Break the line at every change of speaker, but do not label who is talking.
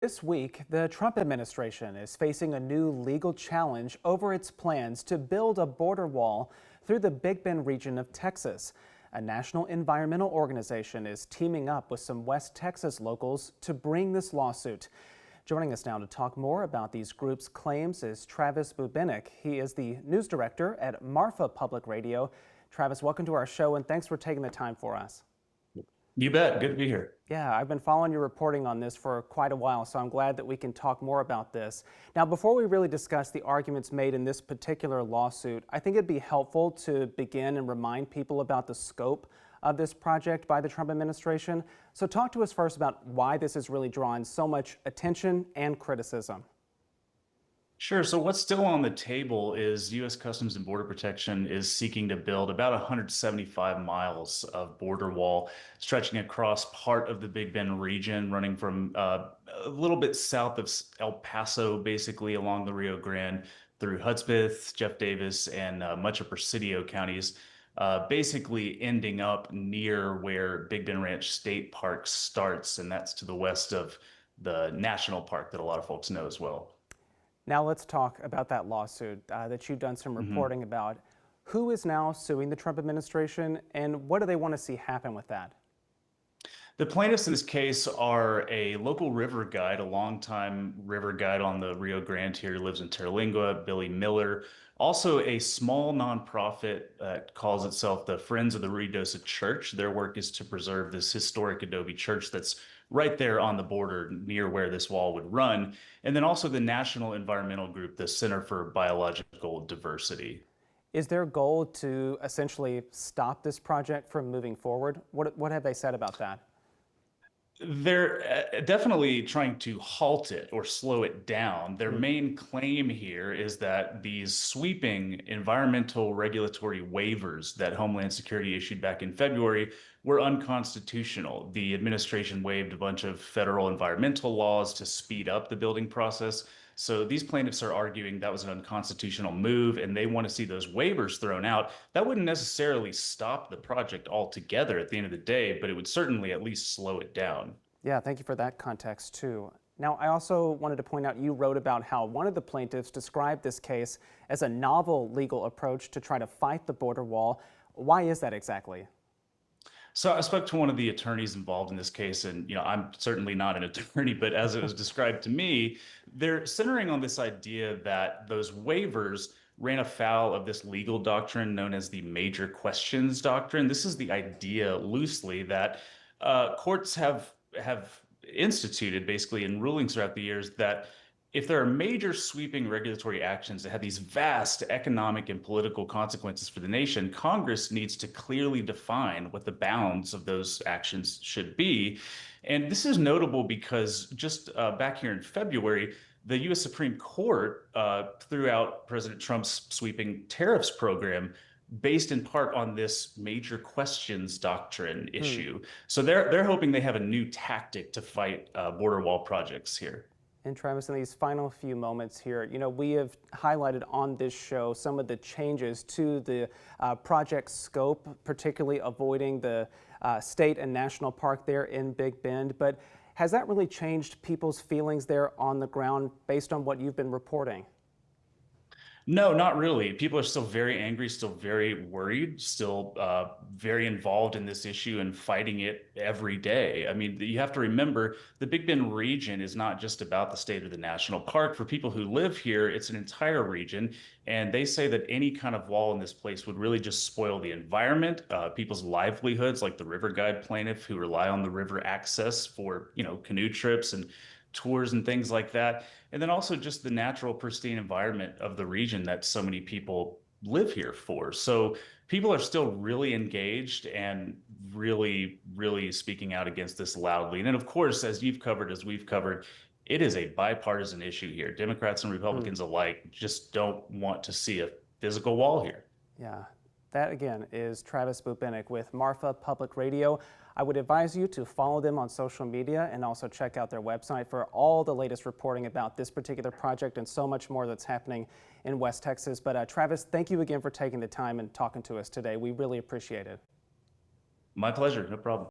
This week, the Trump administration is facing a new legal challenge over its plans to build a border wall through the Big Bend region of Texas. A national environmental organization is teaming up with some West Texas locals to bring this lawsuit. Joining us now to talk more about these groups' claims is Travis Bubenik. He is the news director at Marfa Public Radio. Travis, welcome to our show and thanks for taking the time for us.
You bet. Good to be here.
Yeah, I've been following your reporting on this for quite a while, so I'm glad that we can talk more about this. Now, before we really discuss the arguments made in this particular lawsuit, I think it'd be helpful to begin and remind people about the scope of this project by the Trump administration. So talk to us first about why this is really drawing so much attention and criticism.
Sure. So what's still on the table is U.S. Customs and Border Protection is seeking to build about 175 miles of border wall stretching across part of the Big Bend region, running from a little bit south of El Paso, basically along the Rio Grande, through Hudspeth, Jeff Davis, and much of Presidio counties, basically ending up near where Big Bend Ranch State Park starts, and that's to the west of the national park that a lot of folks know as well.
Now let's talk about that lawsuit that you've done some reporting about. Who is now suing the Trump administration, and what do they want to see happen with that?
The plaintiffs in this case are a local river guide, a longtime river guide on the Rio Grande here, who lives in Terlingua, Billy Miller. Also a small nonprofit that calls itself the Friends of the Ruidosa Church. Their work is to preserve this historic adobe church that's right there on the border near where this wall would run. And then also the national environmental group, the Center for Biological Diversity.
Is their goal to essentially stop this project from moving forward? What have they said about that?
They're definitely trying to halt it or slow it down. Their main claim here is that these sweeping environmental regulatory waivers that Homeland Security issued back in February were unconstitutional. The administration waived a bunch of federal environmental laws to speed up the building process. So these plaintiffs are arguing that was an unconstitutional move and they want to see those waivers thrown out. That wouldn't necessarily stop the project altogether at the end of the day, but it would certainly at least slow it down.
Yeah, thank you for that context too. Now, I also wanted to point out you wrote about how one of the plaintiffs described this case as a novel legal approach to try to fight the border wall. Why is that exactly?
So I spoke to one of the attorneys involved in this case, and I'm certainly not an attorney, but as it was described to me, they're centering on this idea that those waivers ran afoul of this legal doctrine known as the major questions doctrine. This is the idea loosely that courts have instituted basically in rulings throughout the years that if there are major sweeping regulatory actions that have these vast economic and political consequences for the nation, Congress needs to clearly define what the bounds of those actions should be. And this is notable because just back here in February, the U.S. Supreme Court threw out President Trump's sweeping tariffs program based in part on this major questions doctrine issue. So they're hoping they have a new tactic to fight border wall projects here.
And Travis, in these final few moments here, we have highlighted on this show some of the changes to the project scope, particularly avoiding the state and national park there in Big Bend. But has that really changed people's feelings there on the ground based on what you've been reporting?
No, not really. People are still very angry, still very worried, still very involved in this issue and fighting it every day. I mean, you have to remember the Big Bend region is not just about the state or the national park. For people who live here, it's an entire region. And they say that any kind of wall in this place would really just spoil the environment, people's livelihoods, like the river guide plaintiff who rely on the river access for, canoe trips and tours and things like that. And then also just the natural pristine environment of the region that so many people live here for. So people are still really engaged and really, really speaking out against this loudly. And then of course, as you've covered, as we've covered, it is a bipartisan issue here. Democrats and Republicans alike just don't want to see a physical wall here.
Yeah, that again is Travis Bubenik with Marfa Public Radio. I would advise you to follow them on social media and also check out their website for all the latest reporting about this particular project and so much more that's happening in West Texas. But Travis, thank you again for taking the time and talking to us today. We really appreciate it.
My pleasure, no problem.